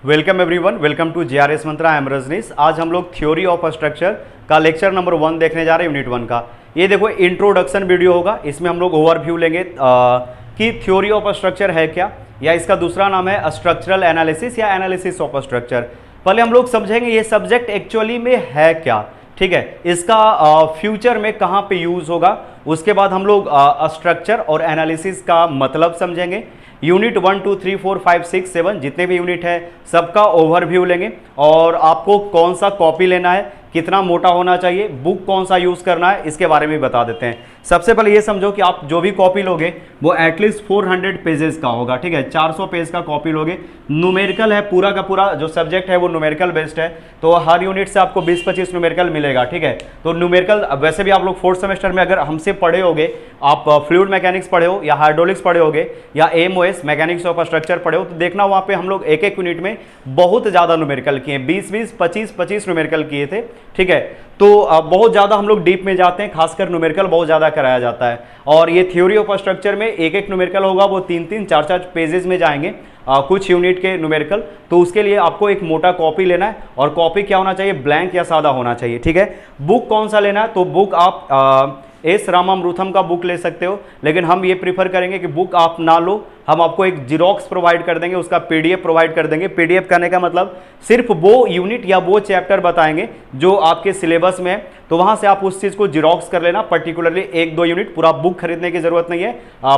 Welcome everyone, welcome to GRS Mantra. I am Rajneesh. आज हम लोग थ्योरी ऑफ स्ट्रक्चर का लेक्चर नंबर 1 देखने जा रहे हैं, यूनिट 1 का। ये देखो इंट्रोडक्शन वीडियो होगा, इसमें हम लोग ओवरव्यू लेंगे कि थ्योरी ऑफ स्ट्रक्चर है क्या, या इसका दूसरा नाम है स्ट्रक्चरल एनालिसिस या एनालिसिस ऑफ स्ट्रक्चर। पहले हम लोग समझेंगे ये सब्जेक्ट एक्चुअली में है क्या, ठीक है, इसका फ्यूचर में कहाँ पे यूज होगा। उसके बाद हम लोग स्ट्रक्चर और एनालिसिस का मतलब समझेंगे। यूनिट 1, 2, 3, 4, 5, 6, 7 जितने भी यूनिट है सबका ओवरव्यू लेंगे, और आपको कौन सा कॉपी लेना है, कितना मोटा होना चाहिए, बुक कौन सा यूज करना है, इसके बारे में बता देते हैं। सबसे पहले ये समझो कि आप जो भी कॉपी लोगे वो एटलीस्ट 400 पेजेस का होगा, ठीक है, 400 पेज का कॉपी लोगे। न्यूमेरिकल है, पूरा का पूरा जो सब्जेक्ट है वो न्यूमेरिकल बेस्ड है, तो हर यूनिट से आपको 20-25 न्यूमेरिकल मिलेगा, ठीक है। तो न्यूमेरिकल वैसे भी आप लोग 4th सेमेस्टर में अगर हमसे पढ़े होगे, आप फ्लूइड मैकेनिक्स पढ़े हो या हाइड्रोलिक्स पढ़े होगे या एमओएस मैकेनिक्स ऑफ स्ट्रक्चर पढ़े हो, तो देखना वहाँ पे हम लोग एक एक यूनिट में बहुत ज़्यादा न्यूमेरिकल किए, 20-20, 25-25 न्यूमेरिकल किए थे, ठीक है। तो बहुत ज़्यादा हम लोग डीप में जाते हैं, खासकर न्यूमेरिकल बहुत ज़्यादा कराया जाता है। और ये थ्योरी ऑफ स्ट्रक्चर में एक एक न्यूमेरिकल होगा, वो 3-3, 4-4 पेजेस में जाएंगे कुछ यूनिट के न्यूमेरिकल। तो उसके लिए आपको एक मोटा कॉपी लेना है, और कॉपी क्या होना चाहिए, ब्लैंक या सादा होना चाहिए, ठीक है। बुक कौन सा लेना है, तो बुक आप एस रामामृथम का बुक ले सकते हो, लेकिन हम ये प्रीफर करेंगे कि बुक आप ना लो, हम आपको एक जीरोक्स प्रोवाइड कर देंगे, उसका पीडीएफ प्रोवाइड कर देंगे। पीडीएफ करने का मतलब सिर्फ वो यूनिट या वो चैप्टर बताएंगे जो आपके सिलेबस में है, तो वहां से आप उस चीज को जीरोक्स कर लेना, पर्टिकुलरली 1-2 यूनिट, पूरा बुक खरीदने की जरूरत नहीं है।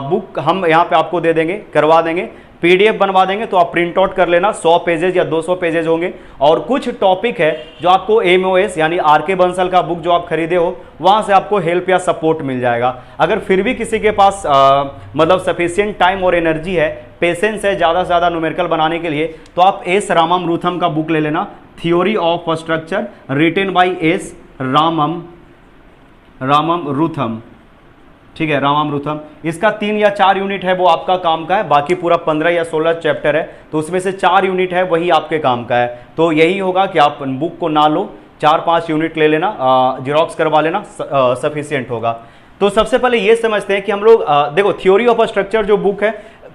बुक हम यहाँ पे आपको दे देंगे, करवा देंगे, पीडीएफ बनवा देंगे, तो आप प्रिंट आउट कर लेना। 100 पेजेस या 200 पेजेस होंगे, और कुछ टॉपिक है जो आपको एमओएस यानी आरके बंसल का बुक जो आप खरीदे हो, वहां से आपको हेल्प या सपोर्ट मिल जाएगा। अगर फिर भी किसी के पास मतलब सफिशिएंट टाइम और एनर्जी है, पेशेंस है ज़्यादा से ज़्यादा न्यूमेरिकल बनाने के लिए, तो आप एस रामामृथम का बुक ले लेना, theory of structure, written by S Ramamrutham, ठीक है, रामामृथम। इसका 3 या 4 यूनिट है वो आपका काम का है, बाकी पूरा 15 या 16 चैप्टर है, तो उसमें से 4 यूनिट है वही आपके काम का है। तो यही होगा कि आप बुक को ना लो, 4-5 यूनिट ले लेना, जीरोक्स करवा लेना, सफिशियंट होगा। तो सबसे पहले ये समझते हैं कि हम लोग देखो थ्योरी ऑफ स्ट्रक्चर जो बुक है,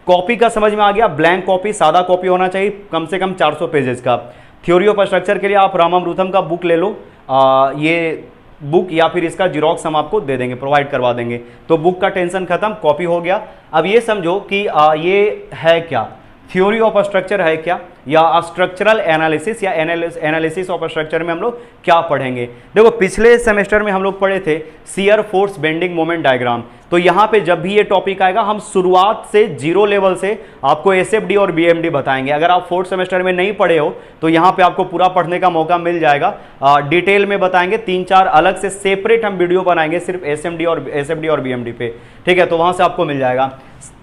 कॉपी का समझ में आ गया, ब्लैंक कॉपी, सादा कॉपी होना चाहिए, कम से कम 400 पेजेस का। थ्योरी ऑफ स्ट्रक्चर के लिए आप रामामृथम का बुक ले लो, ये बुक या फिर इसका जीरोक्स हम आपको दे देंगे, प्रोवाइड करवा देंगे। तो बुक का टेंशन खत्म, कॉपी हो गया। अब ये समझो कि ये है क्या, थ्योरी ऑफ स्ट्रक्चर है क्या, या स्ट्रक्चरल एनालिसिस या एनालिसिस ऑफ स्ट्रक्चर में हम लोग क्या पढ़ेंगे। देखो पिछले सेमेस्टर में हम लोग पढ़े थे shear force bending moment diagram, तो यहाँ पे जब भी ये टॉपिक आएगा हम शुरुआत से 0 लेवल से आपको एसएफडी और बीएमडी बताएंगे। अगर आप 4th सेमेस्टर में नहीं पढ़े हो तो यहाँ पे आपको पूरा पढ़ने का मौका मिल जाएगा, डिटेल में बताएंगे, 3-4 अलग से सेपरेट हम वीडियो बनाएंगे सिर्फ एसएफडी और बीएमडी पे, ठीक है, तो वहां से आपको मिल जाएगा।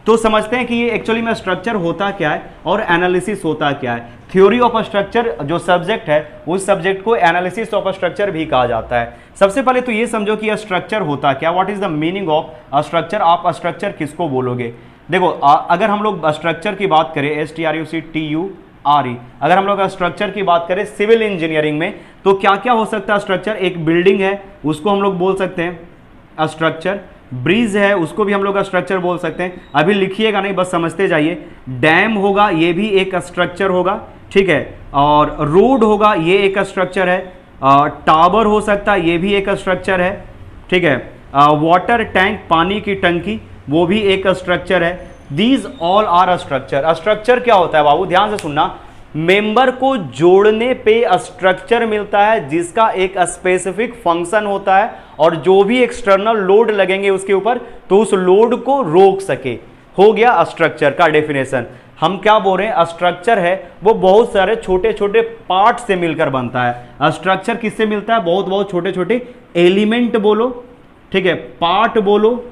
तो समझते हैं कि ये एक्चुअली में स्ट्रक्चर होता क्या है और एनालिसिस होता क्या है। थ्योरी ऑफ स्ट्रक्चर जो सब्जेक्ट है, उस सब्जेक्ट को एनालिसिस ऑफ स्ट्रक्चर भी कहा जाता है। सबसे पहले तो ये समझो कि स्ट्रक्चर होता क्या, what is the meaning of structure. आप स्ट्रक्चर किसको बोलोगे, देखो अगर हम लोग स्ट्रक्चर की बात करें, STRUCTURE, अगर हम लोग स्ट्रक्चर की बात करें सिविल इंजीनियरिंग में, तो क्या क्या हो सकता है स्ट्रक्चर। एक बिल्डिंग है, उसको हम लोग बोल सकते हैं स्ट्रक्चर। ब्रिज है, उसको भी हम लोग स्ट्रक्चर बोल सकते हैं, अभी लिखिएगा नहीं, बस समझते जाइए। डैम होगा, ये भी एक स्ट्रक्चर होगा, ठीक है, और रोड होगा, ये एक स्ट्रक्चर है। टावर हो सकता है, ये भी एक स्ट्रक्चर है, ठीक है। वाटर टैंक, पानी की टंकी, वो भी एक स्ट्रक्चर है। These all are structure. Structure क्या होता है बाबू, ध्यान से सुनना, मेंबर को जोड़ने पे स्ट्रक्चर मिलता है जिसका एक स्पेसिफिक फंक्शन होता है, और जो भी एक्सटर्नल लोड लगेंगे उसके ऊपर तो उस लोड को रोक सके, हो गया स्ट्रक्चर का डेफिनेशन। हम क्या बोल रहे हैं, स्ट्रक्चर है वो बहुत सारे छोटे छोटे पार्ट से मिलकर बनता है। स्ट्रक्चर किससे मिलता है, बहुत बहुत छोटे छोटे एलिमेंट बोलो, ठीक है, पार्ट बोलो,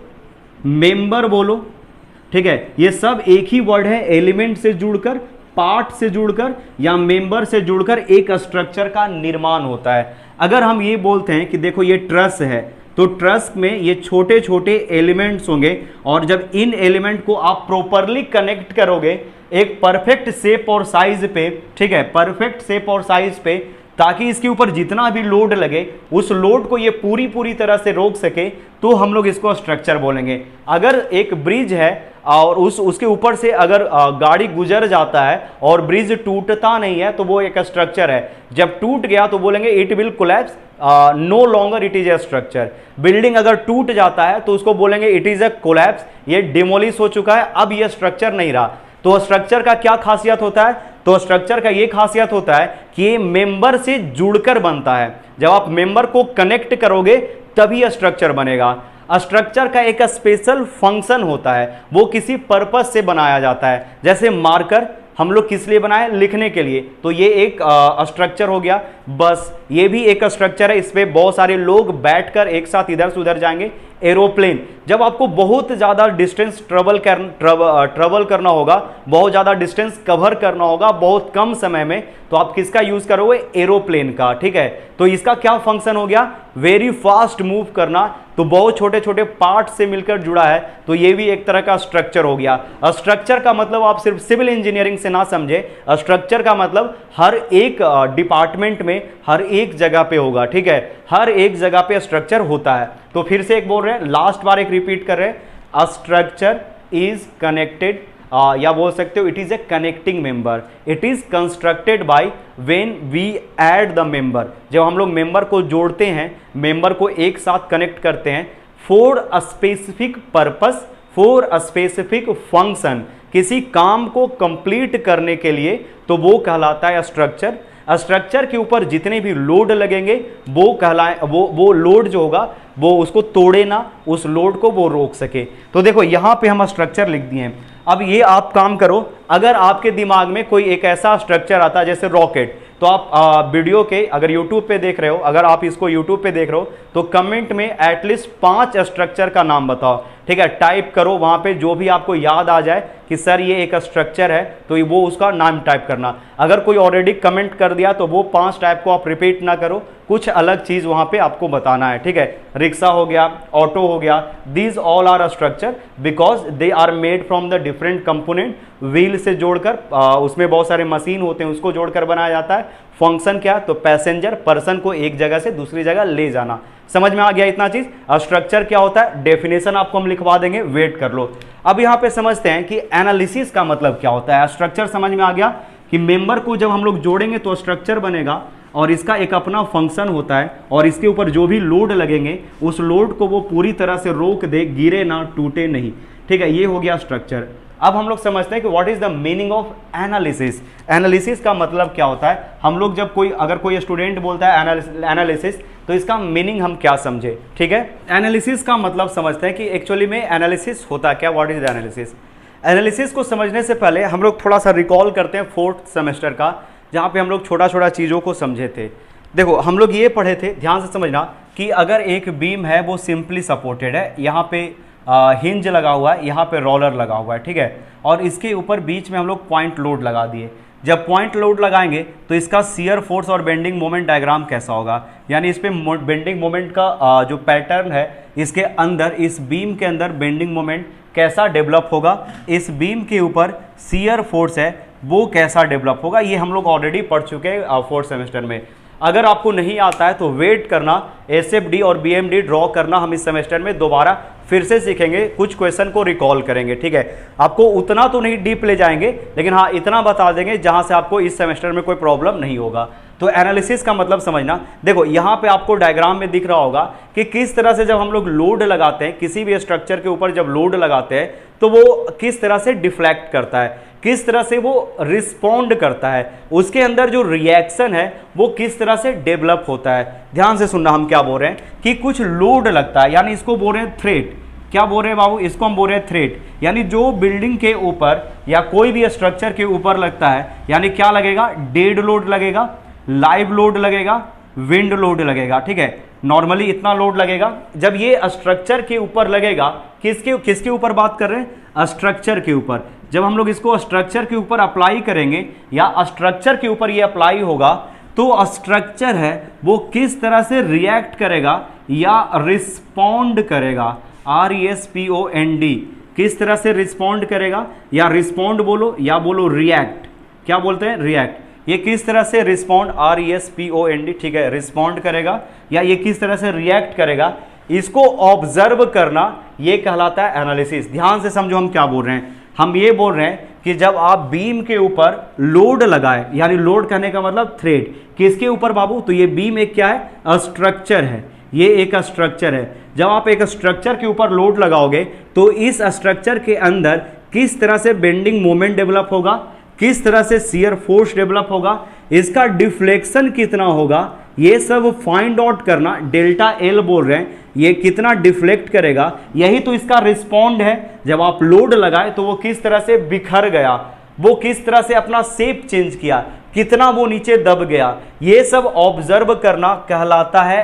मेंबर बोलो, ठीक है, ये सब एक ही वर्ड है, एलिमेंट से जुड़कर, पार्ट से जुड़कर या मेंबर से जुड़कर एक स्ट्रक्चर का निर्माण होता है। अगर हम ये बोलते हैं कि देखो ये ट्रस है, तो ट्रस में ये छोटे छोटे एलिमेंट्स होंगे, और जब इन एलिमेंट को आप प्रॉपरली कनेक्ट करोगे एक परफेक्ट शेप और साइज पे, ठीक है, परफेक्ट शेप और साइज पे, ताकि इसके ऊपर जितना भी लोड लगे उस लोड को ये पूरी तरह से रोक सके, तो हम लोग इसको स्ट्रक्चर बोलेंगे। अगर एक ब्रिज है, और उसके ऊपर से अगर गाड़ी गुजर जाता है और ब्रिज टूटता नहीं है तो वो एक स्ट्रक्चर है। जब टूट गया तो बोलेंगे it will collapse, no longer it is a structure. Building अगर टूट जाता है तो उसको बोलेंगे इट इज ए कोलैप्स, ये डिमोलिश हो चुका है, अब ये स्ट्रक्चर नहीं रहा। तो स्ट्रक्चर का क्या खासियत होता है? तो स्ट्रक्चर का ये खासियत होता है कि ये मेंबर से जुड़कर बनता है। जब आप मेंबर को कनेक्ट करोगे तभी स्ट्रक्चर बनेगा। स्ट्रक्चर का एक स्पेशल फंक्शन होता है, वो किसी पर्पस से बनाया जाता है। जैसे मार्कर हम लोग किस लिए बनाए? लिखने के लिए, तो ये एक स्ट्रक्चर हो गया। बस ये भी एक स्ट्रक्चर है, इस पे बहुत सारे लोग बैठकर एक साथ इधर से उधर जाएंगे। एरोप्लेन, जब आपको बहुत ज़्यादा डिस्टेंस ट्रेवल करना होगा, बहुत ज़्यादा डिस्टेंस कवर करना होगा बहुत कम समय में, तो आप किसका यूज़ करोगे? एरोप्लेन का। ठीक है, तो इसका क्या फंक्शन हो गया? वेरी फास्ट मूव करना, तो बहुत छोटे छोटे पार्ट से मिलकर जुड़ा है, तो ये भी एक तरह का स्ट्रक्चर हो गया। स्ट्रक्चर का मतलब आप सिर्फ सिविल इंजीनियरिंग से ना समझे, स्ट्रक्चर का मतलब हर एक डिपार्टमेंट में हर एक जगह पे होगा। ठीक है, हर एक जगह पे स्ट्रक्चर होता है। तो फिर से एक बोल रहे हैं, लास्ट बार एक रिपीट कर रहे हैं, अ स्ट्रक्चर इज कनेक्टेड, या बोल सकते हो it is a connecting member, it is constructed by when we add the member. जब हम लोग मेंबर को जोड़ते हैं, मेंबर को एक साथ कनेक्ट करते हैं for a specific purpose, for a specific function, किसी काम को कंप्लीट करने के लिए, तो वो कहलाता है स्ट्रक्चर। स्ट्रक्चर के ऊपर जितने भी लोड लगेंगे वो कहलाए, वो लोड जो होगा वो उसको तोड़े ना, उस लोड को वो रोक सके। तो देखो यहाँ पे हम स्ट्रक्चर लिख दिए हैं। अब ये आप काम करो, अगर आपके दिमाग में कोई एक ऐसा स्ट्रक्चर आता है जैसे रॉकेट, तो आप वीडियो के अगर यूट्यूब पे देख रहे हो, अगर आप इसको यूट्यूब पे देख रहे हो तो कमेंट में एटलीस्ट 5 स्ट्रक्चर का नाम बताओ। ठीक है, टाइप करो वहां पे जो भी आपको याद आ जाए कि सर ये एक स्ट्रक्चर है, तो वो उसका नाम टाइप करना। अगर कोई ऑलरेडी कमेंट कर दिया तो वो 5 टाइप को आप रिपीट ना करो, कुछ अलग चीज वहां पे आपको बताना है। ठीक है, रिक्शा हो गया, ऑटो हो गया, these all are structure because they are made from the different component. Wheel से जोड़कर, उसमें बहुत सारे मशीन होते हैं, उसको जोड़कर बनाया जाता है। फंक्शन क्या? तो पैसेंजर, पर्सन को एक जगह से दूसरी जगह ले जाना। समझ में आ गया इतना चीज? स्ट्रक्चर क्या होता है, डेफिनेशन आपको हम लिखवा देंगे, वेट कर लो। अब यहां पे समझते हैं कि एनालिसिस का मतलब क्या होता है। स्ट्रक्चर समझ में आ गया कि मेंबर को जब हम लोग जोड़ेंगे तो स्ट्रक्चर बनेगा और इसका एक अपना फंक्शन होता है, और इसके ऊपर जो भी लोड लगेंगे उस लोड को वो पूरी तरह से रोक दे, गिरे ना, टूटे नहीं। ठीक है, ये हो गया स्ट्रक्चर। अब हम लोग समझते हैं कि what is the meaning of analysis. Analysis का मतलब क्या होता है? हम लोग जब अगर कोई स्टूडेंट बोलता है एनालिसिस, तो इसका मीनिंग हम क्या समझे। ठीक है, एनालिसिस का मतलब समझते हैं कि एक्चुअली में एनालिसिस होता क्या, what is the analysis. Analysis को समझने से पहले हम लोग थोड़ा सा रिकॉल करते हैं 4th सेमेस्टर का, जहाँ पे हम लोग छोटा छोटा चीज़ों को समझे थे। देखो हम लोग ये पढ़े थे, ध्यान से समझना, कि अगर एक बीम है वो सिंपली सपोर्टेड है, यहाँ पे हिंज लगा हुआ है, यहाँ पे रोलर लगा हुआ है। ठीक है, और इसके ऊपर बीच में हम लोग पॉइंट लोड लगा दिए। जब पॉइंट लोड लगाएंगे तो इसका शियर फोर्स और बेंडिंग मोमेंट डायग्राम कैसा होगा, यानी इस पे बेंडिंग मोमेंट का जो पैटर्न है, इसके अंदर, इस बीम के अंदर बेंडिंग मोमेंट कैसा डेवलप होगा, इस बीम के ऊपर शियर फोर्स है वो कैसा डेवलप होगा, ये हम लोग ऑलरेडी पढ़ चुके हैं 4th सेमेस्टर में। अगर आपको नहीं आता है तो वेट करना, एसएफडी और बीएमडी ड्रॉ करना हम इस सेमेस्टर में दोबारा फिर से सीखेंगे, कुछ क्वेश्चन को रिकॉल करेंगे। ठीक है, आपको उतना तो नहीं डीप ले जाएंगे, लेकिन हाँ इतना बता देंगे जहां से आपको इस सेमेस्टर में कोई प्रॉब्लम नहीं होगा। तो एनालिसिस का मतलब समझना, देखो यहाँ पे आपको डायग्राम में दिख रहा होगा कि किस तरह से जब हम लोग लोड लगाते हैं किसी भी स्ट्रक्चर के ऊपर, जब लोड लगाते हैं तो वो किस तरह से डिफ्लेक्ट करता है, किस तरह से वो रिस्पॉन्ड करता है, उसके अंदर जो रिएक्शन है वो किस तरह से डेवलप होता है। ध्यान से सुनना, हम क्या बोल रहे हैं कि कुछ लोड लगता है, यानी इसको बोल रहे हैं थ्रेट। क्या बोल रहे हैं बाबू? इसको हम बोल रहे हैं थ्रेट, यानी जो बिल्डिंग के ऊपर या कोई भी स्ट्रक्चर के ऊपर लगता है, यानी क्या लगेगा? डेड लोड लगेगा, लाइव लोड लगेगा, विंड लोड लगेगा। ठीक है, नॉर्मली इतना लोड लगेगा। जब ये स्ट्रक्चर के ऊपर लगेगा, किसके ऊपर बात कर रहे हैं? स्ट्रक्चर के ऊपर। जब हम लोग इसको स्ट्रक्चर के ऊपर अप्लाई करेंगे या स्ट्रक्चर के ऊपर ये अप्लाई होगा, तो स्ट्रक्चर है वो किस तरह से रिएक्ट करेगा या रिस्पॉन्ड करेगा, RESPOND, किस तरह से रिस्पॉन्ड करेगा, या रिस्पॉन्ड बोलो या बोलो रिएक्ट। क्या बोलते हैं? रिएक्ट। ये किस तरह से रिस्पॉन्ड, RESPOND, ठीक है, रिस्पॉन्ड करेगा, या ये किस तरह से रिएक्ट करेगा, इसको ऑब्जर्व करना ये कहलाता है एनालिसिस। ध्यान से समझो हम क्या बोल रहे हैं। हम ये बोल रहे हैं कि जब आप बीम के ऊपर लोड लगाए, यानी लोड करने का मतलब थ्रेड किसके ऊपर बाबू, तो ये बीम एक क्या है, स्ट्रक्चर है, ये एक स्ट्रक्चर है। जब आप एक स्ट्रक्चर के ऊपर लोड लगाओगे तो इस स्ट्रक्चर के अंदर किस तरह से बेंडिंग मोमेंट डेवलप होगा, किस तरह से शियर फोर्स डेवलप होगा, इसका डिफ्लेक्शन कितना होगा, ये सब फाइंड आउट करना। डेल्टा एल बोल रहे हैं, ये कितना डिफ्लेक्ट करेगा, यही तो इसका रिस्पॉन्ड है। जब आप लोड लगाए तो वो किस तरह से बिखर गया, वो किस तरह से अपना शेप चेंज किया, कितना वो नीचे दब गया, ये सब ऑब्जर्व करना कहलाता है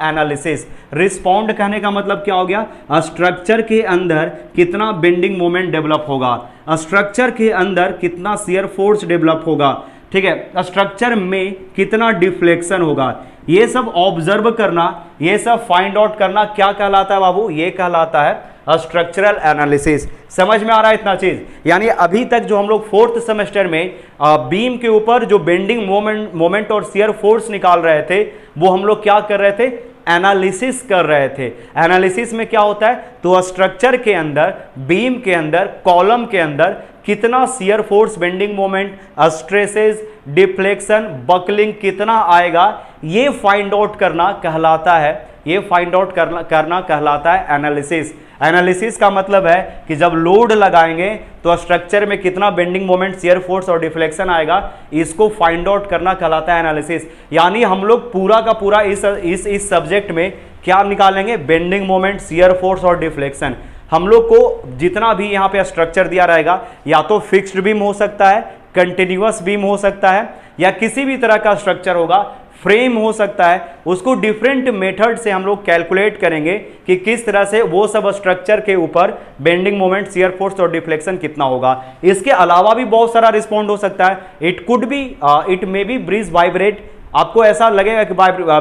एनालिसिस। रिस्पॉन्ड कहने का मतलब क्या हो गया, स्ट्रक्चर के अंदर कितना बेंडिंग मोमेंट डेवलप होगा, स्ट्रक्चर के अंदर कितना शियर फोर्स डेवलप होगा, ठीक है, स्ट्रक्चर में कितना डिफ्लेक्शन होगा, ये सब ऑब्जर्व करना, ये सब फाइंड आउट करना क्या कहलाता है बाबू, ये कहलाता है स्ट्रक्चरल एनालिसिस। समझ में आ रहा है इतना चीज। यानी अभी तक जो हम लोग 4th सेमेस्टर में बीम के ऊपर जो बेंडिंग मोमेंट और शियर फोर्स निकाल रहे थे, वो हम लोग क्या कर रहे थे, एनालिसिस कर रहे थे। एनालिसिस में क्या होता है, तो स्ट्रक्चर के अंदर, बीम के अंदर, कॉलम के अंदर कितना shear force, bending moment, stresses, deflection, buckling कितना आएगा, ये फाइंड आउट करना कहलाता है, ये फाइंड आउट करना कहलाता है एनालिसिस। एनालिसिस का मतलब है कि जब लोड लगाएंगे तो स्ट्रक्चर में कितना बेंडिंग मोमेंट, शियर फोर्स और डिफ्लेक्शन आएगा, इसको फाइंड आउट करना कहलाता है एनालिसिस। यानी हम लोग पूरा का पूरा इस सब्जेक्ट में क्या निकालेंगे, बेंडिंग मोमेंट, शियर फोर्स और डिफ्लेक्शन। हम लोग को जितना भी यहाँ पे स्ट्रक्चर दिया रहेगा, या तो फिक्स्ड बीम हो सकता है, कंटिन्यूअस बीम हो सकता है, या किसी भी तरह का स्ट्रक्चर होगा, फ्रेम हो सकता है, उसको डिफरेंट मेथड से हम लोग कैलकुलेट करेंगे कि किस तरह से वो सब स्ट्रक्चर के ऊपर बेंडिंग मोमेंट, शियर फोर्स और डिफ्लेक्शन कितना होगा। इसके अलावा भी बहुत सारा रिस्पॉन्ड हो सकता है। It could be, it may be bridge vibrate, आपको ऐसा लगेगा कि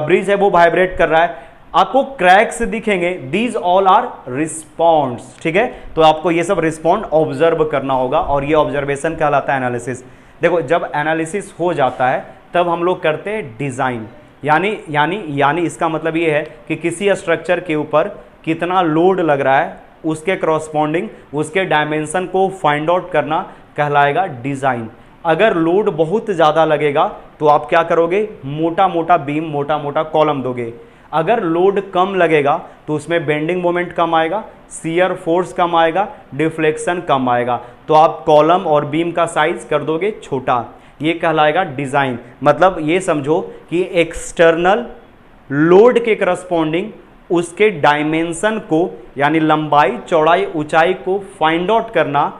ब्रिज है वो वाइब्रेट कर रहा है, आपको क्रैक्स दिखेंगे, दीज ऑल आर रिस्पॉन्ड्स, ठीक है। तो आपको ये सब रिस्पॉन्ड ऑब्जर्व करना होगा और ये ऑब्जर्वेशन कहलाता है एनालिसिस। देखो जब एनालिसिस हो जाता है तब हम लोग करते हैं डिज़ाइन। यानी इसका मतलब ये है कि किसी स्ट्रक्चर के ऊपर कितना लोड लग रहा है, उसके करॉस्पॉन्डिंग उसके डायमेंशन को फाइंड आउट करना कहलाएगा डिज़ाइन। अगर लोड बहुत ज़्यादा लगेगा तो आप क्या करोगे, मोटा मोटा बीम, मोटा मोटा कॉलम दोगे। अगर लोड कम लगेगा तो उसमें बेंडिंग मोमेंट कम आएगा, शियर फोर्स कम आएगा, डिफ्लेक्शन कम आएगा, तो आप कॉलम और बीम का साइज कर दोगे छोटा, ये कहलाएगा डिज़ाइन। मतलब ये समझो कि एक्सटर्नल लोड के करस्पॉन्डिंग उसके डायमेंशन को, यानी लंबाई, चौड़ाई, ऊंचाई को फाइंड आउट करना,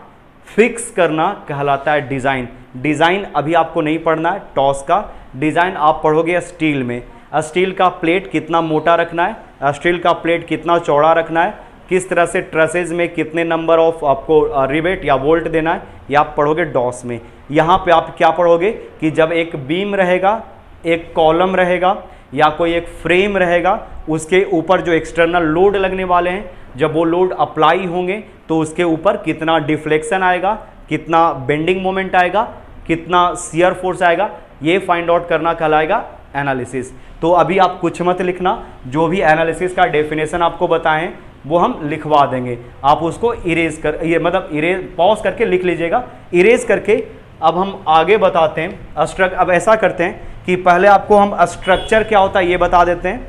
फिक्स करना कहलाता है डिज़ाइन। डिज़ाइन अभी आपको नहीं पढ़ना है, टॉस का डिज़ाइन आप पढ़ोगे स्टील में। स्टील का प्लेट कितना मोटा रखना है, स्टील का प्लेट कितना चौड़ा रखना है, किस तरह से ट्रसेज में कितने नंबर ऑफ आपको रिवेट या बोल्ट देना है, ये आप पढ़ोगे डॉस में। यहाँ पे आप क्या पढ़ोगे कि जब एक बीम रहेगा, एक कॉलम रहेगा या कोई एक फ्रेम रहेगा, उसके ऊपर जो एक्सटर्नल लोड लगने वाले हैं, जब वो लोड अप्लाई होंगे तो उसके ऊपर कितना डिफ्लेक्शन आएगा, कितना बेंडिंग मोमेंट आएगा, कितना शियर फोर्स आएगा, ये फाइंड आउट करना कहलाएगा एनालिसिस। तो अभी आप कुछ मत लिखना, जो भी एनालिसिस का डेफिनेशन आपको बताएं वो हम लिखवा देंगे, आप उसको इरेज कर, ये मतलब इरेज पॉज करके लिख लीजिएगा, इरेज करके। अब हम आगे बताते हैं अब ऐसा करते हैं कि पहले आपको हम स्ट्रक्चर क्या होता है ये बता देते हैं,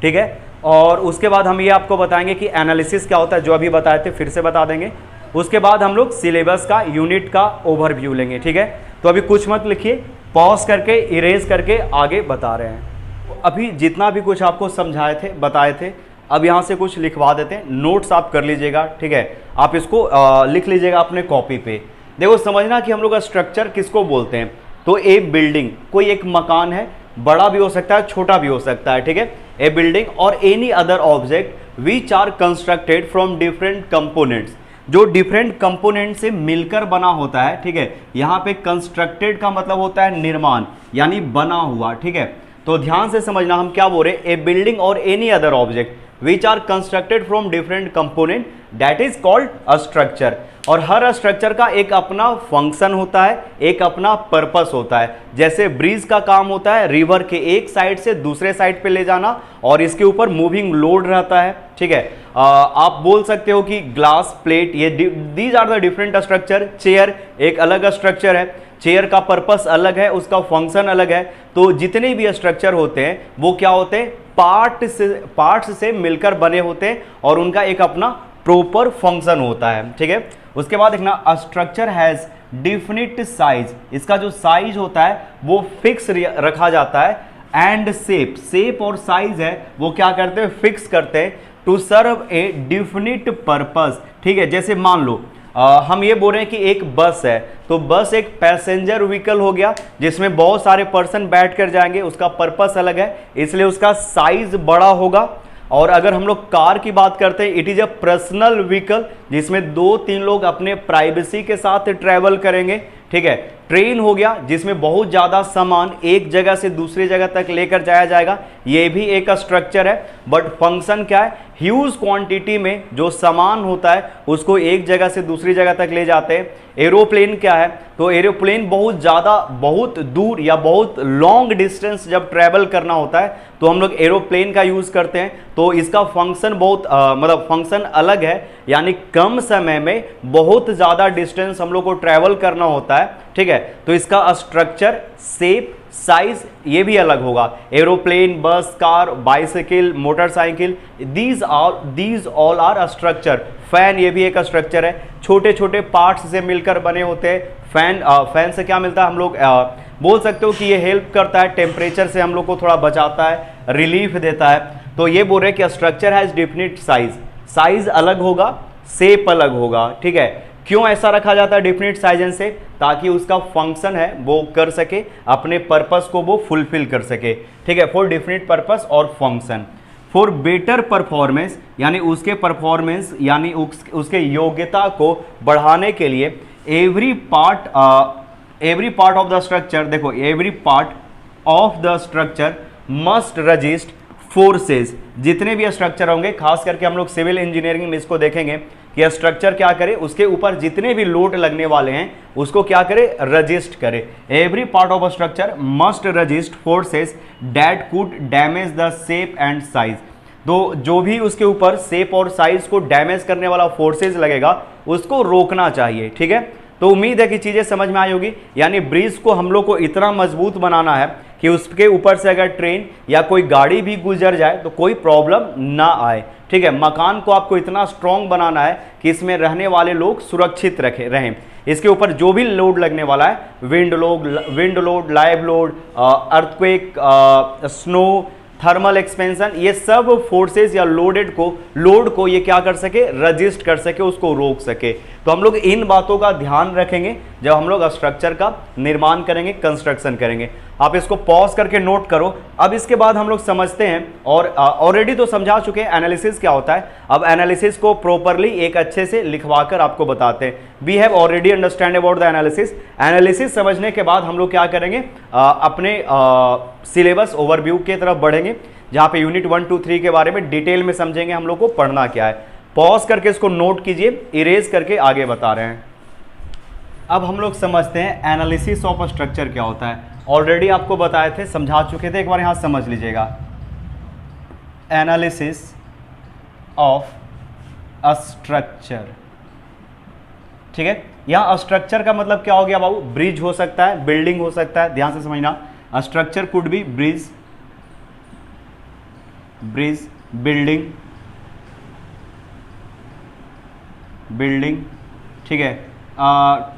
ठीक है, और उसके बाद हम ये आपको बताएंगे कि एनालिसिस क्या होता है, जो अभी बताए थे फिर से बता देंगे। उसके बाद हम लोग सिलेबस का, यूनिट का ओवरव्यू लेंगे, ठीक है। तो अभी कुछ मत लिखिए, पॉज करके इरेज करके आगे बता रहे हैं। अभी जितना भी कुछ आपको समझाए थे, बताए थे, अब यहाँ से कुछ लिखवा देते हैं, नोट्स आप कर लीजिएगा, ठीक है। आप इसको लिख लीजिएगा अपने कॉपी पे। देखो समझना कि हम लोग स्ट्रक्चर किसको बोलते हैं, तो ए बिल्डिंग, कोई एक मकान है, बड़ा भी हो सकता है, छोटा भी हो सकता है, ठीक है। ए बिल्डिंग और any other object which are constructed from different components, जो डिफरेंट कंपोनेंट से मिलकर बना होता है, ठीक है। यहाँ पे कंस्ट्रक्टेड का मतलब होता है निर्माण, यानी बना हुआ, ठीक है। तो ध्यान से समझना हम क्या बोल रहे हैं, ए बिल्डिंग और any other object, which are constructed from different component, that is called a structure. और हर स्ट्रक्चर का एक अपना फंक्शन होता है, एक अपना पर्पस होता है। जैसे ब्रिज का काम होता है रिवर के एक साइड से दूसरे साइड पे ले जाना, और इसके ऊपर मूविंग लोड रहता है, ठीक है। आप बोल सकते हो कि ग्लास प्लेट, ये these are the different structure. Chair एक अलग स्ट्रक्चर है, चेयर का पर्पस अलग है, उसका फंक्शन अलग है। तो जितने भी स्ट्रक्चर होते हैं वो क्या होते हैं, पार्ट्स से मिलकर बने होते हैं और उनका एक अपना प्रॉपर फंक्शन होता है, ठीक है। उसके बाद देखना, a structure has definite size, इसका जो साइज होता है वो फिक्स रखा जाता है। एंड शेप और साइज है वो क्या करते हैं, फिक्स करते हैं to serve a definite purpose, ठीक है। जैसे मान लो हम ये बोल रहे हैं कि एक बस है, तो बस एक पैसेंजर व्हीकल हो गया जिसमें बहुत सारे पर्सन बैठ कर जाएंगे, उसका पर्पस अलग है इसलिए उसका साइज बड़ा होगा। और अगर हम लोग कार की बात करते हैं, it is a personal vehicle जिसमें 2-3 लोग अपने प्राइवेसी के साथ ट्रैवल करेंगे, ठीक है। ट्रेन हो गया जिसमें बहुत ज़्यादा सामान एक जगह से दूसरी जगह तक लेकर जाया जाएगा, ये भी एक स्ट्रक्चर है। बट फंक्शन क्या है, ह्यूज क्वांटिटी में जो सामान होता है उसको एक जगह से दूसरी जगह तक ले जाते हैं। एरोप्लेन क्या है, तो एरोप्लेन बहुत ज़्यादा, बहुत दूर या बहुत लॉन्ग डिस्टेंस जब ट्रैवल करना होता है तो हम लोग एरोप्लेन का यूज़ करते हैं। तो इसका फंक्शन बहुत मतलब फंक्शन अलग है, यानी कम समय में बहुत ज़्यादा डिस्टेंस हम लोग को ट्रैवल करना होता है, ठीक है। तो इसका स्ट्रक्चर, शेप, साइज ये भी अलग होगा। Aeroplane, bus, car, bicycle, motorcycle, these all are structure. Fan ये भी एक स्ट्रक्चर है, छोटे छोटे पार्ट्स से मिलकर बने होते हैं। फैन से क्या मिलता है, हम लोग बोल सकते हो कि ये हेल्प करता है, टेम्परेचर से हम लोग को थोड़ा बचाता है, रिलीफ देता है। तो ये बोल रहे हैं कि स्ट्रक्चर हैज डिफिनिट साइज अलग होगा, शेप अलग होगा, ठीक है। क्यों ऐसा रखा जाता है डिफिनिट साइज से, ताकि उसका फंक्शन है वो कर सके, अपने पर्पस को वो फुलफिल कर सके, ठीक है। फॉर डिफिनिट पर्पस और फंक्शन, फॉर बेटर परफॉर्मेंस, यानी उसके परफॉर्मेंस यानी उसके योग्यता को बढ़ाने के लिए every part of the structure, देखो every part of the structure must resist forces. जितने भी स्ट्रक्चर होंगे, खास करके हम लोग सिविल इंजीनियरिंग में इसको देखेंगे कि स्ट्रक्चर क्या करे, उसके ऊपर जितने भी लोड लगने वाले हैं उसको क्या करे, रजिस्ट करे। Every part of a structure must resist forces that could damage the shape and size. तो जो भी उसके ऊपर शेप और साइज को डैमेज करने वाला फोर्सेस लगेगा उसको रोकना चाहिए, ठीक है। तो उम्मीद है कि चीज़ें समझ में आई होगी। यानी ब्रिज को हम लोग को इतना मजबूत बनाना है कि उसके ऊपर से अगर ट्रेन या कोई गाड़ी भी गुजर जाए तो कोई प्रॉब्लम ना आए, ठीक है। मकान को आपको इतना स्ट्रॉन्ग बनाना है कि इसमें रहने वाले लोग सुरक्षित रहें। इसके ऊपर जो भी लोड लगने वाला है, wind load, live load, earthquake, snow, thermal expansion, ये सब फोर्सेस या लोड को ये क्या कर सके, रजिस्ट कर सके, उसको रोक सके। तो हम लोग इन बातों का ध्यान रखेंगे जब हम लोग स्ट्रक्चर का निर्माण करेंगे, कंस्ट्रक्शन करेंगे। आप इसको पॉज करके नोट करो। अब इसके बाद हम लोग समझते हैं, और ऑलरेडी तो समझा चुके हैं एनालिसिस क्या होता है। अब एनालिसिस को प्रॉपरली एक अच्छे से लिखवाकर आपको बताते हैं। We have already understand about the analysis समझने के बाद हम लोग क्या करेंगे, अपने सिलेबस ओवरव्यू की तरफ बढ़ेंगे, जहाँ पे यूनिट 1, 2, 3 के बारे में डिटेल में समझेंगे हम लोग को पढ़ना क्या है। पॉज करके इसको नोट कीजिए, इरेज करके आगे बता रहे हैं। अब हम लोग समझते हैं एनालिसिस ऑफ स्ट्रक्चर क्या होता है। ऑलरेडी आपको बताए थे, समझा चुके थे, एक बार यहाँ समझ लीजिएगा। एनालिसिस ऑफ अ स्ट्रक्चर, ठीक है। यहाँ स्ट्रक्चर का मतलब क्या हो गया बाबू, ब्रिज हो सकता है, बिल्डिंग हो सकता है, ध्यान से समझना। Structure could be bridge, building, ठीक है।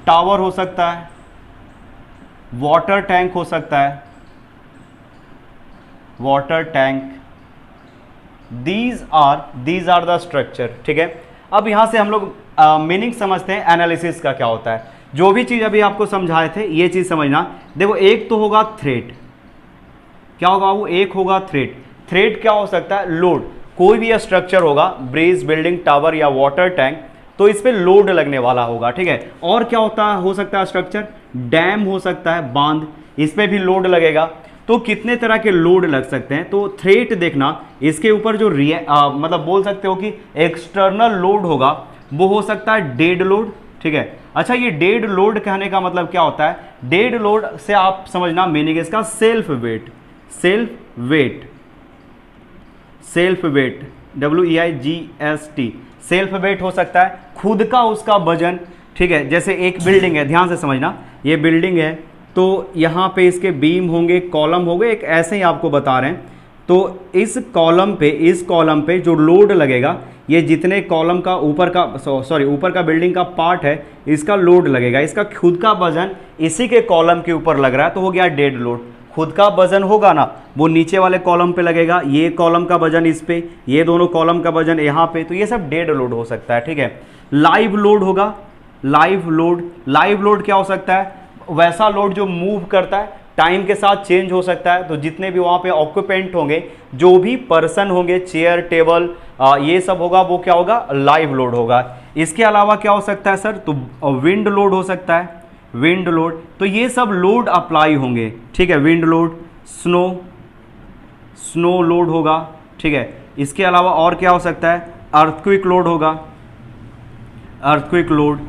टावर हो सकता है, वाटर टैंक हो सकता है, water tank. These are the structure, ठीक है। अब यहां से हम लोग मीनिंग समझते हैं एनालिसिस का क्या होता है। जो भी चीज अभी आपको समझाए थे ये चीज समझना। देखो एक तो होगा थ्रेड, क्या होगा वो, एक होगा थ्रेड क्या हो सकता है, लोड। कोई भी स्ट्रक्चर होगा, ब्रिज, बिल्डिंग, टावर या वाटर टैंक, तो इस पे लोड लगने वाला होगा, ठीक है। और क्या हो सकता है स्ट्रक्चर, डैम हो सकता है, बांध, इस पे भी लोड लगेगा। तो कितने तरह के लोड लग सकते हैं। तो थ्रेट देखना, इसके ऊपर जो मतलब बोल सकते हो कि एक्सटर्नल लोड होगा वो हो सकता है डेड लोड, ठीक है। अच्छा, ये डेड लोड कहने का मतलब क्या होता है? डेड लोड से आप समझना मीनिंग इसका self weight, self weight, self weight, WEIGST, self weight हो सकता है, खुद का उसका वजन, ठीक है। जैसे एक बिल्डिंग है, ध्यान से समझना, ये बिल्डिंग है तो यहाँ पे इसके बीम होंगे, कॉलम होंगे, एक ऐसे ही आपको बता रहे हैं। तो इस कॉलम पे जो लोड लगेगा, ये जितने कॉलम का ऊपर का बिल्डिंग का पार्ट है, इसका लोड लगेगा, इसका खुद का वजन इसी के कॉलम के ऊपर लग रहा है, तो हो गया डेड लोड। खुद का वजन होगा ना, वो नीचे वाले कॉलम पे लगेगा, ये कॉलम का वजन इस पे, ये दोनों कॉलम का वजन यहाँ पे, तो ये सब डेड लोड हो सकता है, ठीक है। लाइव लोड होगा, लाइव लोड क्या हो सकता है? वैसा लोड जो मूव करता है, टाइम के साथ चेंज हो सकता है। तो जितने भी वहाँ पे ऑक्यूपेंट होंगे, जो भी पर्सन होंगे, चेयर, टेबल, ये सब होगा, वो क्या होगा? लाइव लोड होगा। इसके अलावा क्या हो सकता है सर? तो विंड लोड हो सकता है, विंड लोड, तो ये सब लोड अप्लाई होंगे, ठीक है। विंड लोड, स्नो लोड होगा, ठीक है। इसके अलावा और क्या हो सकता है? अर्थक्वेक लोड होगा, अर्थक्वेक लोड,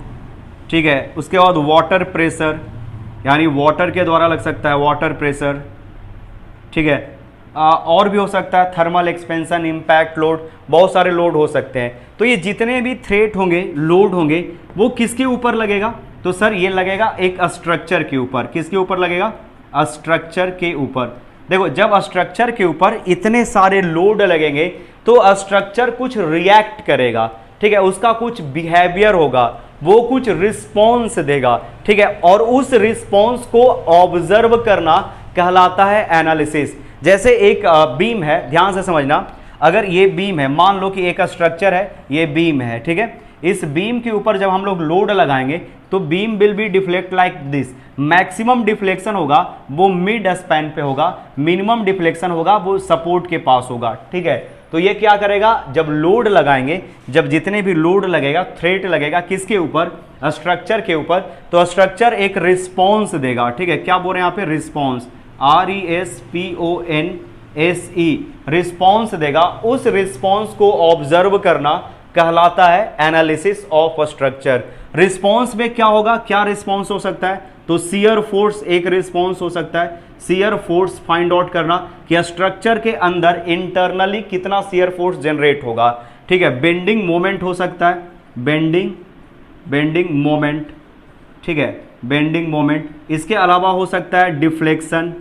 ठीक है। उसके बाद वाटर प्रेशर, यानी वाटर के द्वारा लग सकता है, वाटर प्रेशर, ठीक है। और भी हो सकता है थर्मल एक्सपेंशन, इम्पैक्ट लोड, बहुत सारे लोड हो सकते हैं। तो ये जितने भी थ्रेट होंगे, लोड होंगे, वो किसके ऊपर लगेगा? तो सर ये लगेगा एक स्ट्रक्चर के ऊपर। किसके ऊपर लगेगा? स्ट्रक्चर के ऊपर। देखो, जब स्ट्रक्चर के ऊपर इतने सारे लोड लगेंगे तो स्ट्रक्चर कुछ रिएक्ट करेगा, ठीक है, उसका कुछ बिहेवियर होगा, वो कुछ रिस्पॉन्स देगा, ठीक है। और उस रिस्पॉन्स को ऑब्जर्व करना कहलाता है एनालिसिस। जैसे एक बीम है, ध्यान से समझना, अगर ये बीम है, मान लो कि एक स्ट्रक्चर है, ये बीम है, ठीक है। इस बीम के ऊपर जब हम लोग लोड लगाएंगे तो beam will be deflect like this. Maximum deflection होगा वो मिड स्पैन पे होगा, मिनिमम डिफ्लेक्शन होगा वो सपोर्ट के पास होगा, ठीक है। तो ये क्या करेगा? जब लोड लगाएंगे, जब जितने भी लोड लगेगा, थ्रेट लगेगा, किसके ऊपर? स्ट्रक्चर के ऊपर, तो स्ट्रक्चर एक रिस्पॉन्स देगा, ठीक है। क्या बोल रहे हैं यहाँ पे? रिस्पॉन्स, RESPONSE, रिस्पॉन्स देगा। उस रिस्पॉन्स को ऑब्जर्व करना कहलाता है एनालिसिस ऑफ स्ट्रक्चर। रिस्पॉन्स में क्या होगा? क्या रिस्पॉन्स हो सकता है? तो शियर फोर्स एक रिस्पॉन्स हो सकता है। शियर फोर्स फाइंड आउट करना कि स्ट्रक्चर के अंदर इंटरनली कितना शियर फोर्स जनरेट होगा, ठीक है। बेंडिंग मोमेंट हो सकता है, बेंडिंग मोमेंट, ठीक है, बेंडिंग मोमेंट। इसके अलावा हो सकता है डिफ्लेक्शन,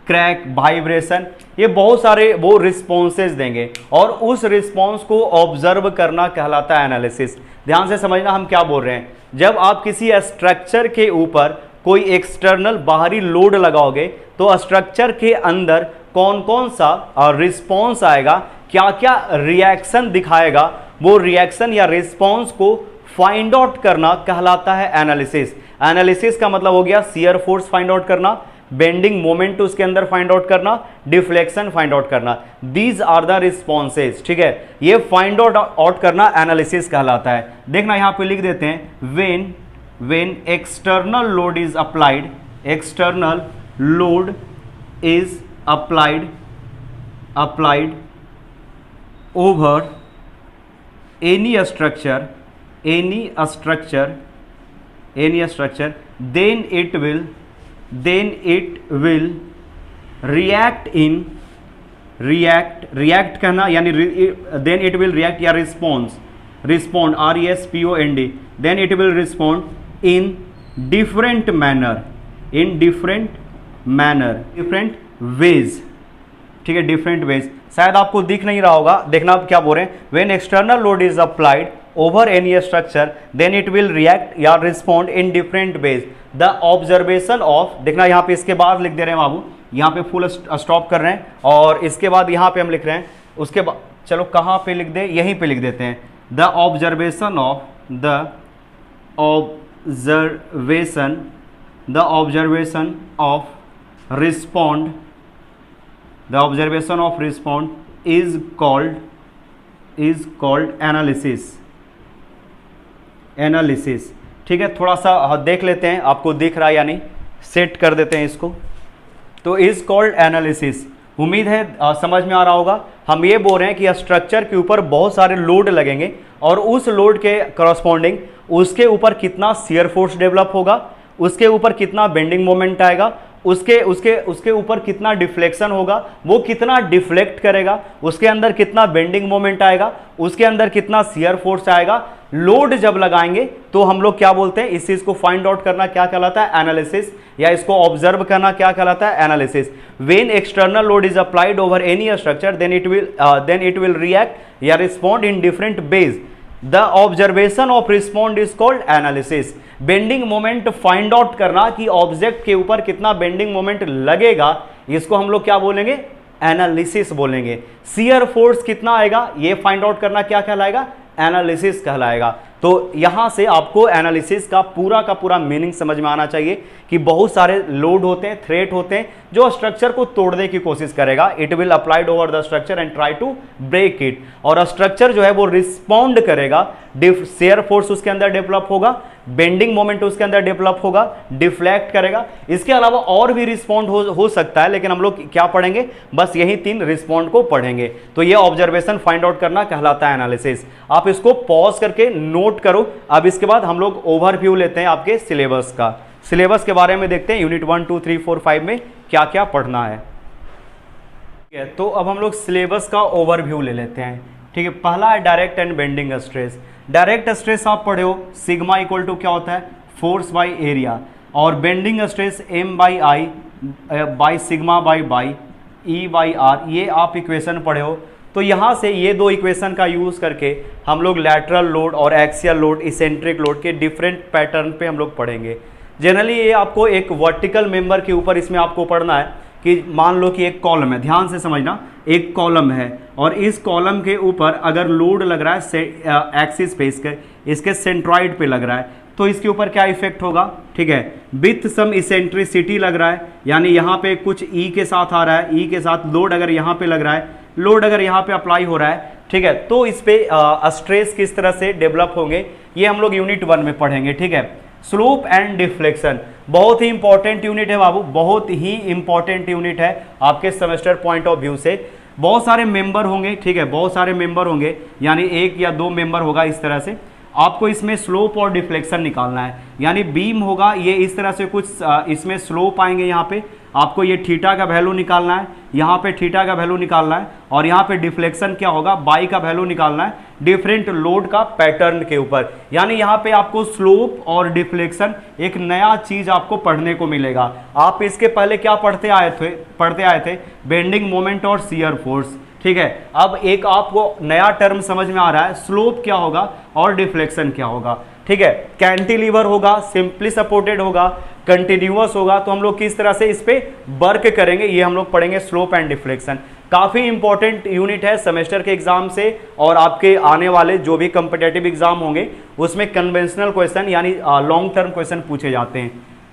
क्रैक, वाइब्रेशन, ये बहुत सारे वो रिस्पॉन्सेज देंगे और उस रिस्पॉन्स को ऑब्जर्व करना कहलाता है एनालिसिस। ध्यान से समझना हम क्या बोल रहे हैं। जब आप किसी स्ट्रक्चर के ऊपर कोई एक्सटर्नल बाहरी लोड लगाओगे तो स्ट्रक्चर के अंदर कौन कौन सा रिस्पॉन्स आएगा, क्या क्या रिएक्शन दिखाएगा, वो रिएक्शन या रिस्पॉन्स को फाइंड आउट करना कहलाता है एनालिसिस। एनालिसिस का मतलब हो गया शियर फोर्स फाइंड आउट करना, बेंडिंग मोमेंट उसके अंदर फाइंड आउट करना, डिफ्लेक्शन फाइंड आउट करना। दीज आर द रिस्पॉन्सेज, ठीक है। ये फाइंड आउट करना एनालिसिस कहलाता है। देखना यहां पे लिख देते हैं, when external load is applied, external load is applied over any structure, then it will react कहना यानी then it will react या respond, RESPOND, then it will respond in different ways, ठीक है, different ways। शायद आपको दिख नहीं रहा होगा, देखना आप क्या बोल रहे हैं। when external load is applied over any structure then it will react या respond in different ways। the observation of, देखना यहाँ पे इसके बाद लिख दे रहे हैं बाबू, यहाँ पे फुल स्टॉप कर रहे हैं और इसके बाद यहाँ पे हम लिख रहे हैं, उसके बाद चलो कहाँ पे लिख दे, यहीं पे लिख देते हैं। the observation of response is called analysis, ठीक है। थोड़ा सा देख लेते हैं आपको दिख रहा है या नहीं। सेट कर देते हैं इसको। तो इज कॉल्ड एनालिसिस। उम्मीद है समझ में आ रहा होगा। हम ये बोल रहे हैं कि स्ट्रक्चर के ऊपर बहुत सारे लोड लगेंगे और उस लोड के करस्पॉन्डिंग उसके ऊपर कितना शियर फोर्स डेवलप होगा, उसके ऊपर कितना बेंडिंग मोमेंट आएगा, उसके उसके उसके ऊपर कितना डिफ्लेक्शन होगा, वो कितना डिफ्लेक्ट करेगा, उसके अंदर कितना बेंडिंग मोमेंट आएगा, उसके अंदर कितना शियर फोर्स आएगा। लोड जब लगाएंगे तो हम लोग क्या बोलते हैं, इस चीज को फाइंड आउट करना क्या कहलाता है, एनालिसिस, या इसको ऑब्जर्व करना क्या कहलाता है, analysis. When external load is applied over any structure then it will react या respond in different ways. The observation of respond is called analysis. Bending moment find out करना कि ऑब्जेक्ट के ऊपर कितना बेंडिंग मोमेंट लगेगा, इसको हम लोग क्या बोलेंगे, एनालिसिस बोलेंगे। शियर फोर्स कितना आएगा ये फाइंड आउट करना क्या कहलाएगा, एनालिसिस कहलाएगा। तो यहां से आपको एनालिसिस का पूरा मीनिंग समझ में आना चाहिए कि बहुत सारे लोड होते हैं, थ्रेट होते हैं जो स्ट्रक्चर को तोड़ने की कोशिश करेगा। It will applied over the structure and try to break it. और स्ट्रक्चर जो है वो रिस्पॉन्ड करेगा, शियर फोर्स उसके अंदर डेवलप होगा, बेंडिंग मोमेंट उसके अंदर डेवलप होगा, डिफ्लेक्ट करेगा। इसके अलावा और भी रिस्पॉन्ड हो सकता है, लेकिन हम लोग क्या पढ़ेंगे, बस यही 3 रिस्पॉन्ड को पढ़ेंगे। तो ये ऑब्जर्वेशन फाइंड आउट करना कहलाता है एनालिसिस। आप इसको पॉज करके नोट करो। अब इसके बाद हम लोग ओवरव्यू लेते हैं आपके सिलेबस का। सिलेबस के बारे में देखते हैं यूनिट 1, 2, 3, 4, 5 में क्या क्या पढ़ना है। ठीक है, तो अब हम लोग सिलेबस का ओवरव्यू ले लेते हैं। ठीक है, पहला है direct and bending stress. Direct stress आप पढ़े हो, सिग्मा इक्वल टू क्या होता है, फोर्स बाय एरिया, और bending stress M by I by sigma by E by R, ये आप इक्वेशन पढ़े हो। तो यहाँ से ये 2 इक्वेशन का यूज़ करके हम लोग लैटरल लोड और एक्सियल लोड, इसेंट्रिक लोड के डिफरेंट पैटर्न पे हम लोग पढ़ेंगे। जनरली ये आपको एक वर्टिकल मेंबर के ऊपर इसमें आपको पढ़ना है कि मान लो कि एक कॉलम है, ध्यान से समझना, एक कॉलम है और इस कॉलम के ऊपर अगर लोड लग रहा है एक्सिस पे, इसके सेंट्रॉइड पे लग रहा है, तो इसके ऊपर क्या इफेक्ट होगा, ठीक है, विथ सम इसेंट्रिसिटी लग रहा है, यानी यहाँ पे कुछ ई के साथ आ रहा है, ई के साथ लोड अगर यहाँ पे लग रहा है, लोड अगर यहाँ पे अप्लाई हो रहा है, ठीक है, तो इस पे स्ट्रेस किस तरह से डेवलप होंगे ये हम लोग यूनिट 1 में पढ़ेंगे। ठीक है, स्लोप एंड डिफ्लेक्शन बहुत ही इंपॉर्टेंट यूनिट है बाबू, बहुत ही इंपॉर्टेंट यूनिट है आपके सेमेस्टर पॉइंट ऑफ व्यू से। बहुत सारे मेंबर होंगे, ठीक है, बहुत सारे मेंबर होंगे, यानी 1 या 2 मेंबर होगा। इस तरह से आपको इसमें स्लोप और डिफ्लेक्शन निकालना है, यानी बीम होगा ये इस तरह से कुछ, इसमें स्लोप आएंगे, यहाँ पे आपको ये थीटा का वैल्यू निकालना है, यहाँ पे थीटा का वैल्यू निकालना है, और यहाँ पे डिफ्लेक्शन क्या होगा, बाई का वैल्यू निकालना है डिफरेंट लोड का पैटर्न के ऊपर। यानी यहाँ पे आपको स्लोप और डिफ्लेक्शन एक नया चीज आपको पढ़ने को मिलेगा। आप इसके पहले क्या पढ़ते आए थे, बेंडिंग मोमेंट और शियर फोर्स। ठीक है, अब एक आपको नया टर्म समझ में आ रहा है, स्लोप क्या होगा और डिफ्लेक्शन क्या होगा। ठीक है, कैंटिलीवर होगा, सिंपली सपोर्टेड होगा, कंटिन्यूअस होगा, तो हम लोग किस तरह से इस पे वर्क करेंगे ये हम लोग पढ़ेंगे, स्लोप एंड डिफ्लेक्शन। काफी इंपॉर्टेंट यूनिट है सेमेस्टर के एग्जाम से, और आपके आने वाले जो भी कॉम्पिटिटिव एग्जाम होंगे उसमें कन्वेंशनल क्वेश्चन यानी लॉन्ग टर्म क्वेश्चन पूछे जाते हैं।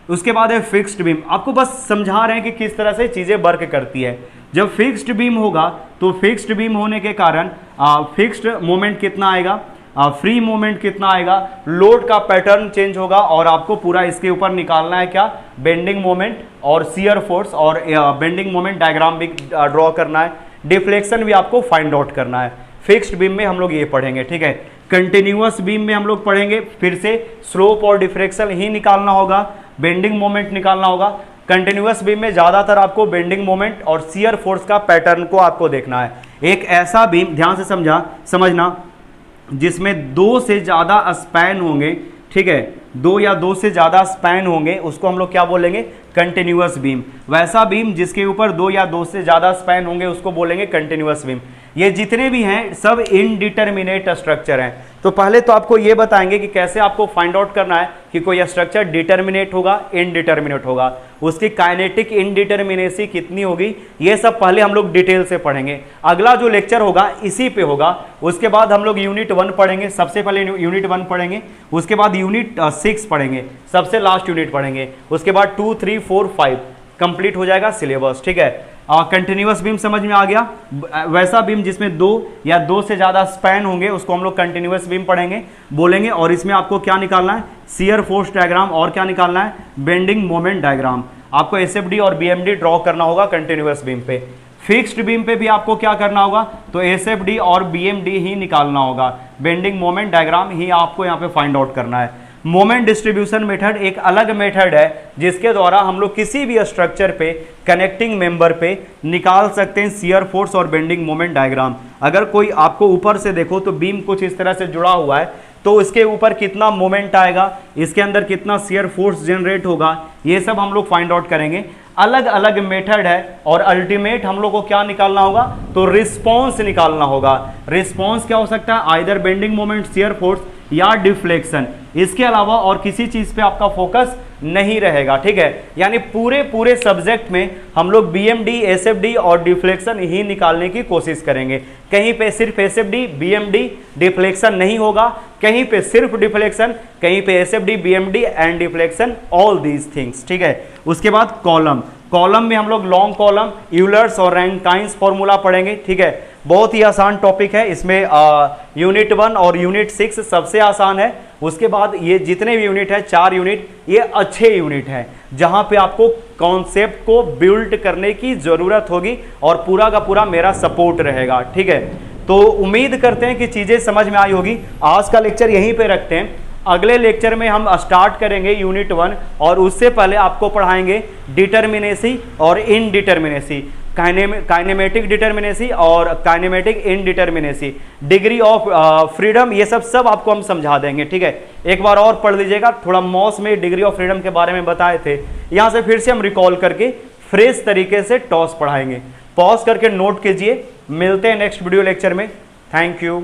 उसके बाद है फिक्स्ड बीम, आपको बस समझा रहे हैं कि किस तरह से चीजें वर्क करती है। जब फिक्स्ड बीम होगा तो फिक्स्ड बीम होने के कारण फिक्स्ड मोमेंट कितना आएगा, फ्री मोमेंट कितना आएगा, लोड का पैटर्न चेंज होगा, और आपको पूरा इसके ऊपर निकालना है क्या, बेंडिंग मोमेंट और शियर फोर्स, और बेंडिंग मोमेंट डायग्राम भी ड्रॉ करना है, डिफ्लेक्शन भी आपको फाइंड आउट करना है। फिक्स्ड बीम में हम लोग ये पढ़ेंगे। ठीक है, कंटिन्यूअस बीम में हम लोग पढ़ेंगे फिर से स्लोप और डिफ्लेक्शन ही निकालना होगा, बेंडिंग मोमेंट निकालना होगा। कंटिन्यूअस बीम में ज्यादातर आपको बेंडिंग मोमेंट और शियर फोर्स का पैटर्न को आपको देखना है। एक ऐसा बीम, ध्यान से समझना, जिसमें 2 से ज्यादा स्पैन होंगे, ठीक है, 2 या 2 से ज्यादा स्पैन होंगे, उसको हम लोग क्या बोलेंगे, कंटिन्यूअस बीम। वैसा बीम जिसके ऊपर 2 या 2 से ज्यादा स्पैन होंगे उसको बोलेंगे कंटिन्यूअस बीम। ये जितने भी हैं सब इनडिटरमिनेट स्ट्रक्चर हैं। तो पहले तो आपको ये बताएंगे कि कैसे आपको फाइंड आउट करना है कि कोई स्ट्रक्चर डिटरमिनेट होगा, इनडिटरमिनेट होगा, उसकी काइनेटिक इनडिटरमिनेसी कितनी होगी, ये सब पहले हम लोग डिटेल से पढ़ेंगे। अगला जो लेक्चर होगा इसी पे होगा। उसके बाद हम लोग यूनिट 1 पढ़ेंगे, सबसे पहले यूनिट 1 पढ़ेंगे, उसके बाद यूनिट 6 पढ़ेंगे, सबसे लास्ट यूनिट पढ़ेंगे, उसके बाद 2, 3, 4, 5 कंप्लीट हो जाएगा सिलेबस। ठीक है, कंटिन्यूअस बीम समझ में आ गया। वैसा बीम जिसमें दो या दो से ज़्यादा स्पैन होंगे उसको हम लोग कंटिन्यूअस बीम पढ़ेंगे, बोलेंगे। और इसमें आपको क्या निकालना है, शियर फोर्स डायग्राम, और क्या निकालना है, बेंडिंग मोमेंट डायग्राम। आपको एसएफडी और बीएमडी ड्रॉ करना होगा कंटिन्यूअस बीम पे। फिक्स्ड बीम पे भी आपको क्या करना होगा, तो एसएफडी और बीएमडी ही निकालना होगा, बेंडिंग मोमेंट डायग्राम ही आपको यहाँ पे फाइंड आउट करना है। मोमेंट डिस्ट्रीब्यूशन मेथड एक अलग मेथड है जिसके द्वारा हम लोग किसी भी स्ट्रक्चर पे, कनेक्टिंग मेंबर पे निकाल सकते हैं शियर फोर्स और बेंडिंग मोमेंट डायग्राम। अगर कोई आपको ऊपर से देखो तो बीम कुछ इस तरह से जुड़ा हुआ है, तो इसके ऊपर कितना मोमेंट आएगा, इसके अंदर कितना शियर फोर्स जनरेट होगा, ये सब हम लोग फाइंड आउट करेंगे। अलग अलग मेथड है और अल्टीमेट हम लोग को क्या निकालना होगा, तो रिस्पॉन्स निकालना होगा। रिस्पॉन्स क्या हो सकता है, either bending moment, shear force या डिफ्लेक्शन। इसके अलावा और किसी चीज पे आपका फोकस नहीं रहेगा, ठीक है। यानी पूरे सब्जेक्ट में हम लोग बीएमडी, एसएफडी और डिफ्लेक्शन ही निकालने की कोशिश करेंगे। कहीं पे सिर्फ एसएफडी, बीएमडी, डिफ्लेक्शन नहीं होगा, कहीं पे सिर्फ डिफ्लेक्शन, कहीं पे SFD, BMD and deflection, all these things, ठीक है। उसके बाद कॉलम में हम लोग लॉन्ग कॉलम, यूलर्स और रैंकाइंस फॉर्मूला पढ़ेंगे, ठीक है। बहुत ही आसान टॉपिक है। इसमें यूनिट 1 और यूनिट 6 सबसे आसान है। उसके बाद ये जितने भी यूनिट है, 4 यूनिट, ये अच्छे यूनिट हैं जहां पे आपको कॉन्सेप्ट को बिल्ड करने की जरूरत होगी और पूरा का पूरा मेरा सपोर्ट रहेगा, ठीक है। तो उम्मीद करते हैं कि चीजें समझ में आई होगी। आज का लेक्चर यहीं पे रखते हैं। अगले लेक्चर में हम स्टार्ट करेंगे यूनिट 1 और उससे पहले आपको पढ़ाएंगे डिटर्मिनेसी और इनडिटर्मिनेसी, काइनेमेटिक डिटर्मिनेसी और kinematic indeterminacy, degree of freedom, ये सब आपको हम समझा देंगे, ठीक है। एक बार और पढ़ लीजिएगा, थोड़ा मॉस में डिग्री ऑफ फ्रीडम के बारे में बताए थे, यहाँ से फिर से हम रिकॉल करके फ्रेश तरीके से टॉस पढ़ाएंगे। पॉज करके नोट कीजिए। मिलते हैं नेक्स्ट वीडियो लेक्चर में। Thank you.